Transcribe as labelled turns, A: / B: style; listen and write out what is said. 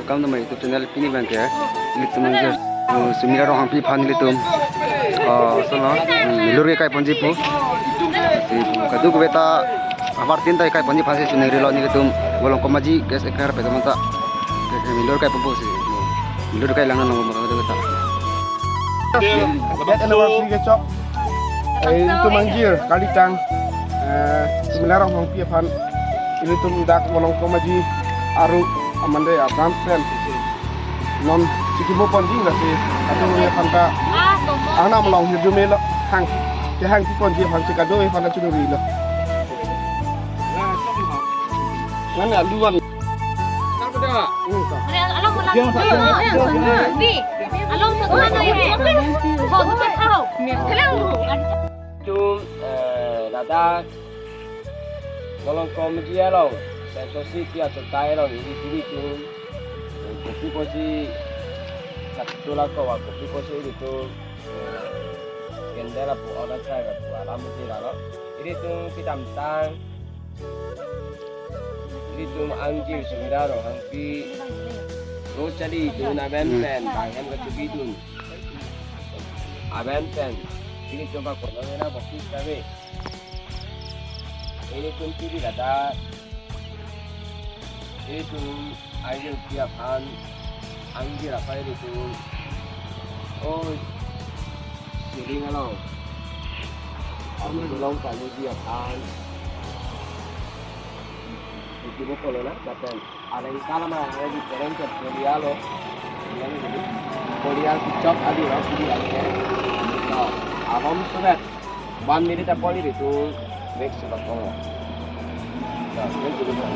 A: welcome to my YouTube channel Pini Bank ya. Litum je sumira ro hampi phan litum. Sono milur ke kai ponji pu. Si kadu ko beta amar tin tai kai ponji phase sunai relo ni litum bolong komaji gas ekar pe mata. Milur kai pu si. Milur kai langan no mata beta.
B: Get another free chop. Itu manggil kali tang. Sumira ro hampi phan litum dak bolong komaji aru amande abram pen non sikimo ponji la si atu ne phanta ana mlong hidu me lo hang ke hang ki ponji phang se kado e phana chunu ri lo nan aluan
C: Dada tolong komedi ya lo sensosi kia tertai lo ini tu kopi kopi satu lah kau kopi kopi itu kendala pu orang saya pu alam mesti lah ini tu kita mentang ini tu anjir sudah lo angki lo jadi tu naben pen bagian kecuali tu aben pen ini coba kau nak kopi kabe ini pun tidak ada itu air tiap anjir apa itu oh sering kalau kamu belum kali tiap itu boleh lah tapi ada yang salah mah ada di tereng ke Polialo yang ini Polial cocok ada lah di dalamnya nah abang sudah ban minit apa itu mix sudah kau nah itu juga